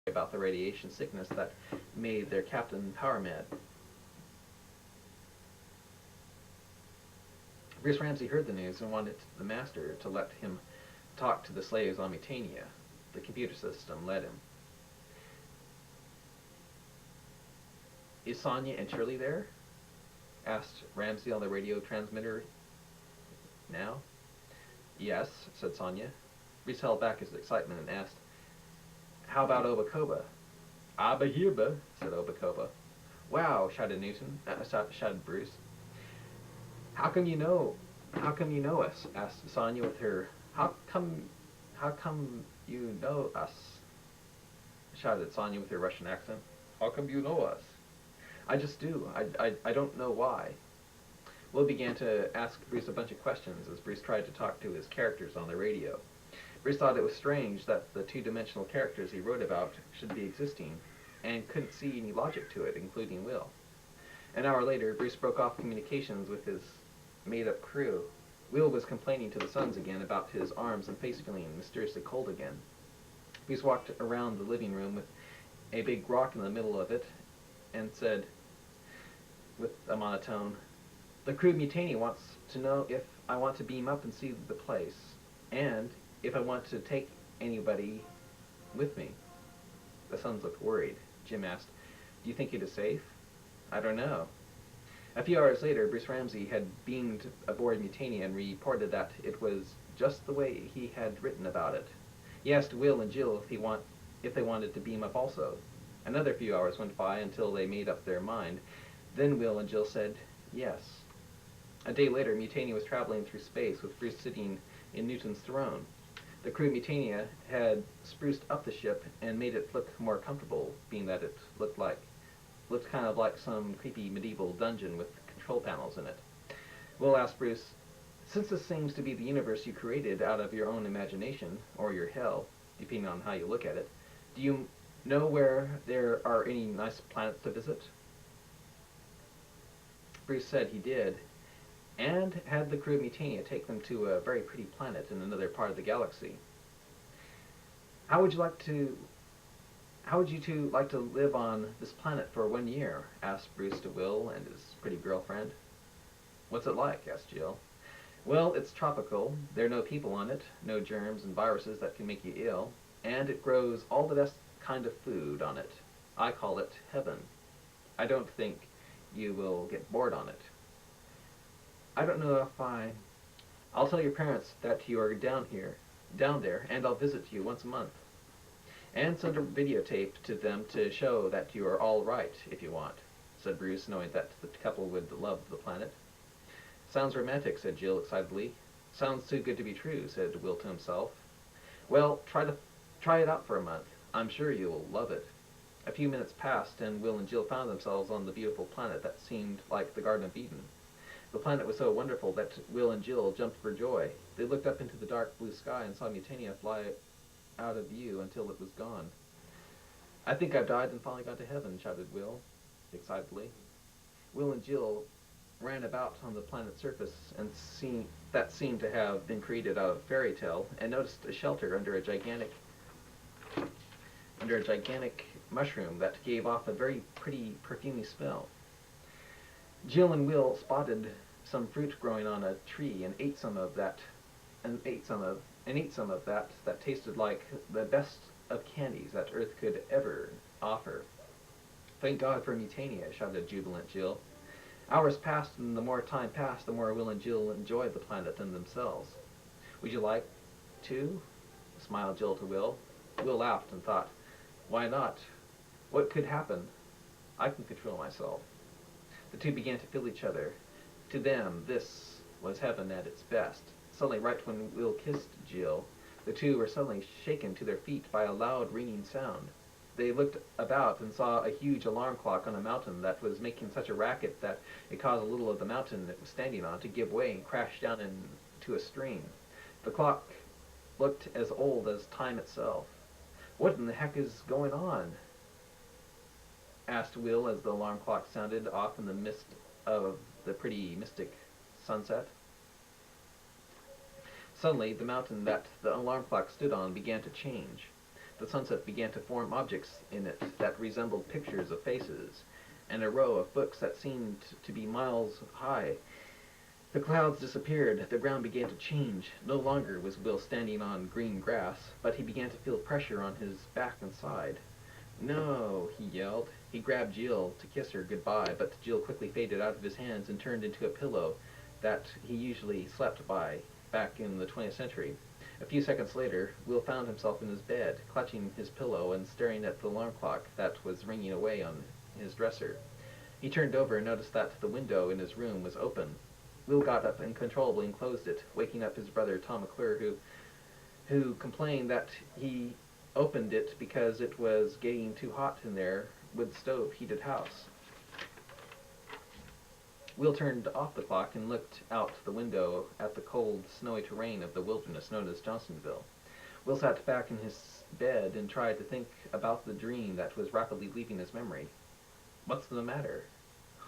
about the radiation sickness that made their captain power mad. Bruce Ramsey heard the news and wanted the master to let him talk to the slaves on Mutania. The computer system let him. "Is Sonia and Shirley there?" asked Ramsey on the radio transmitter now. "Yes," said Sonia. Reese held back his excitement and asked, "How about Obacoba?" "Abba Hirba," said Obacoba. "Wow," shouted Bruce. "How come you know? How come you know us?" asked Sonia with her how come you know us? Shouted Sonia with her Russian accent. "How come you know us?" "I just do. I don't know why." Will began to ask Bruce a bunch of questions as Bruce tried to talk to his characters on the radio. Bruce thought it was strange that the two-dimensional characters he wrote about should be existing, and couldn't see any logic to it, including Will. An hour later, Bruce broke off communications with his made-up crew. Will was complaining to the Sons again about his arms and face feeling mysteriously cold again. Bruce walked around the living room with a big rock in the middle of it and said, with a monotone, "The crew Mutiny wants to know if I want to beam up and see the place, and if I want to take anybody with me." The Sons looked worried. Jim asked, "Do you think it is safe?" "I don't know." A few hours later, Bruce Ramsey had beamed aboard Mutania and reported that it was just the way he had written about it. He asked Will and Jill if they wanted to beam up also. Another few hours went by until they made up their mind. Then Will and Jill said yes. A day later, Mutania was traveling through space with Bruce sitting in Newton's throne. The crew Mutania had spruced up the ship and made it look more comfortable, being that it looked kind of like some creepy medieval dungeon with control panels in it. Will asked Bruce, "Since this seems to be the universe you created out of your own imagination, or your hell, depending on how you look at it, do you know where there are any nice planets to visit?" Bruce said he did, and had the crew of Mutania take them to a very pretty planet in another part of the galaxy. How would you two like to live on this planet for 1 year?" asked Bruce to Will and his pretty girlfriend. "What's it like?" asked Jill. "Well, it's tropical. There are no people on it, no germs and viruses that can make you ill, and it grows all the best kind of food on it. I call it heaven. I don't think you will get bored on it." "I don't know if I'll tell your parents that you are down there, and I'll visit you once a month. And send a videotape to them to show that you are all right, if you want," said Bruce, knowing that the couple would love the planet. "Sounds romantic," said Jill excitedly. "Sounds too good to be true," said Will to himself. "Well, try it out for a month. I'm sure you'll love it." A few minutes passed, and Will and Jill found themselves on the beautiful planet that seemed like the Garden of Eden. The planet was so wonderful that Will and Jill jumped for joy. They looked up into the dark blue sky and saw Mutania fly out of view until it was gone. "I think I've died and finally got to heaven," shouted Will, excitedly. Will and Jill ran about on the planet's surface and that seemed to have been created out of fairy tale, and noticed a shelter under a gigantic mushroom that gave off a very pretty, perfumey smell. Jill and Will spotted some fruit growing on a tree and ate some of that that tasted like the best of candies that Earth could ever offer. "Thank God for Mutania," shouted jubilant Jill. Hours passed, and the more time passed, the more Will and Jill enjoyed the planet and themselves. "Would you like to?" smiled Jill to Will. Will laughed and thought, "Why not? What could happen? I can control myself." The two began to feel each other. To them, this was heaven at its best. Suddenly, right when Will kissed Jill, the two were suddenly shaken to their feet by a loud ringing sound. They looked about and saw a huge alarm clock on a mountain that was making such a racket that it caused a little of the mountain it was standing on to give way and crash down into a stream. The clock looked as old as time itself. "What in the heck is going on?" asked Will as the alarm clock sounded off in the mist of the pretty mystic sunset. Suddenly, the mountain that the alarm clock stood on began to change. The sunset began to form objects in it that resembled pictures of faces, and a row of books that seemed to be miles high. The clouds disappeared. The ground began to change. No longer was Will standing on green grass, but he began to feel pressure on his back and side. No, he yelled. He grabbed Jill to kiss her goodbye, but Jill quickly faded out of his hands and turned into a pillow that he usually slept by back in the 20th century. A few seconds later, Will found himself in his bed, clutching his pillow and staring at the alarm clock that was ringing away on his dresser. He turned over and noticed that the window in his room was open. Will got up uncontrollably and closed it, waking up his brother Tom McClure, who complained that he opened it because it was getting too hot in their wood stove-heated house. Will turned off the clock and looked out the window at the cold, snowy terrain of the wilderness known as Johnsonville. Will sat back in his bed and tried to think about the dream that was rapidly leaving his memory. "What's the matter?"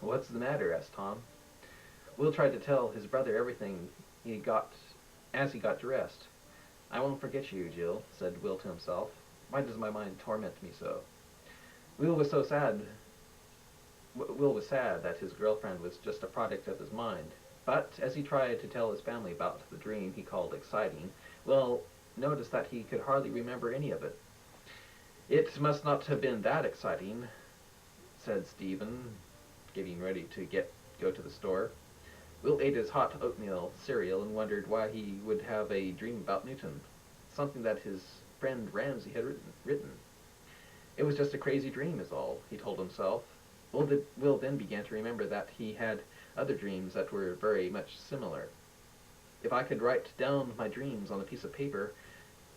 "What's the matter?" asked Tom. Will tried to tell his brother everything as he got dressed. "I won't forget you, Jill," said Will to himself. "Why does my mind torment me so?" Will was sad that his girlfriend was just a product of his mind. But as he tried to tell his family about the dream he called exciting, Will noticed that he could hardly remember any of it. "It must not have been that exciting," said Stephen, getting ready to go to the store. Will ate his hot oatmeal cereal and wondered why he would have a dream about Newton, something that his friend Ramsay had written. It was just a crazy dream is all, he told himself. Will then began to remember that he had other dreams that were very much similar. "If I could write down my dreams on a piece of paper,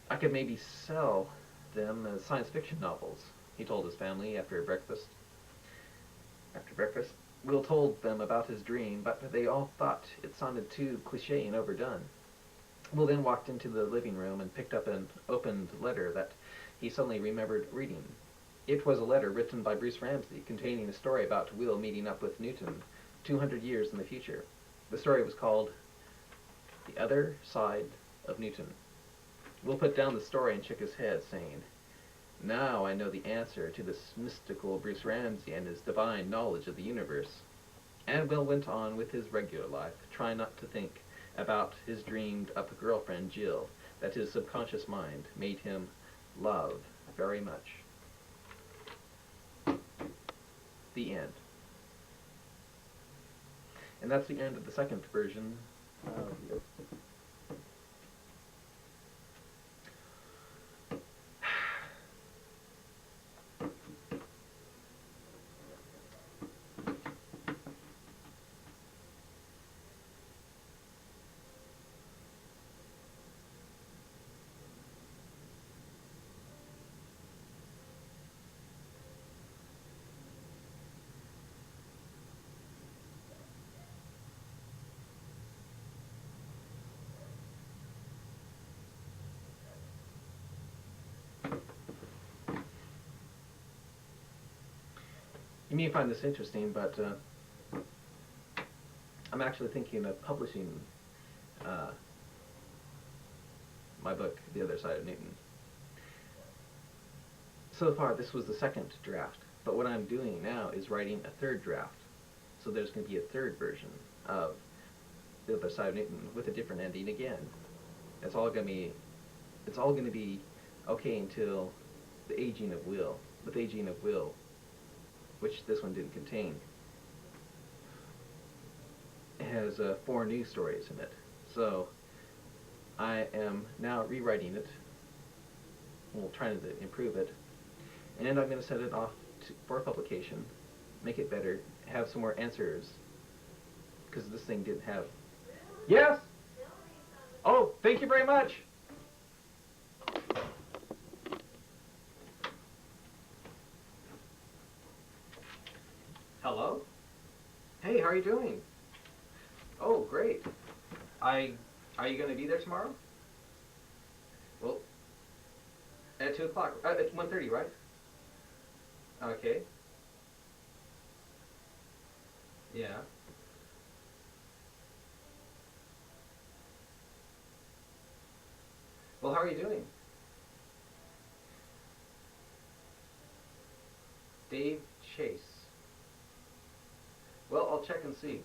I could maybe sell them as science fiction novels," he told his family after breakfast. Will told them about his dream, but they all thought it sounded too cliché and overdone. Will then walked into the living room and picked up an opened letter that he suddenly remembered reading. It was a letter written by Bruce Ramsay containing a story about Will meeting up with Newton 200 years in the future. The story was called The Other Side of Newton. Will put down the story and shook his head, saying, "Now I know the answer to this mystical Bruce Ramsay and his divine knowledge of the universe." And Will went on with his regular life, trying not to think about his dreamed-up girlfriend Jill, that his subconscious mind made him love very much. The end. And that's the end of the second version of You may find this interesting, but I'm actually thinking of publishing my book, The Other Side of Newton. So far, this was the second draft, but what I'm doing now is writing a third draft. So there's going to be a third version of The Other Side of Newton with a different ending again. It's all going to be okay until the aging of Will, which this one didn't contain. It has 4 new stories in it. So I am now rewriting it. We'll try to improve it. And I'm going to set it off for publication, make it better, have some more answers, because this thing didn't have... Yes? Oh, thank you very much. Hello? Hey, how are you doing? Oh, great. Are you going to be there tomorrow? Well, at 2 o'clock. At 1:30, right? Okay. Yeah. Well, how are you doing? Dave Chase. Well, I'll check and see.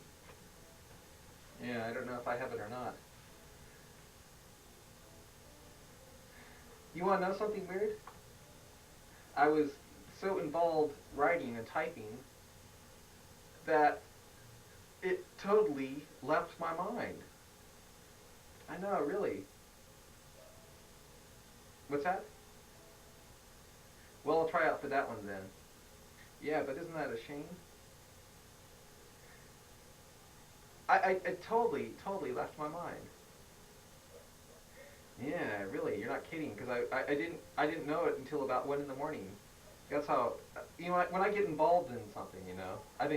Yeah, I don't know if I have it or not. You want to know something weird? I was so involved writing and typing that it totally left my mind. I know, really. What's that? Well, I'll try out for that one then. Yeah, but isn't that a shame? I totally left my mind. Yeah, really, you're not kidding. Because I didn't know it until about 1 in the morning. That's how, when I get involved in something, I've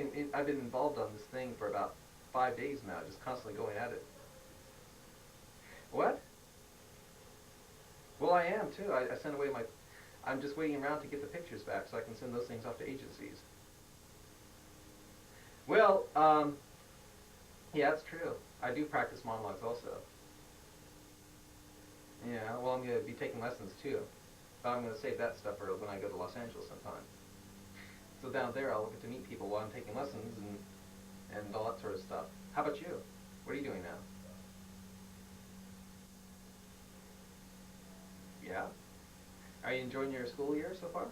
been involved on this thing for about 5 days now, just constantly going at it. What? Well, I am too. I sent away my. I'm just waiting around to get the pictures back so I can send those things off to agencies. Well, yeah, that's true. I do practice monologues also. Yeah, well, I'm going to be taking lessons too. But I'm going to save that stuff for when I go to Los Angeles sometime. So down there, I'll get to meet people while I'm taking lessons and all that sort of stuff. How about you? What are you doing now? Yeah? Are you enjoying your school year so far?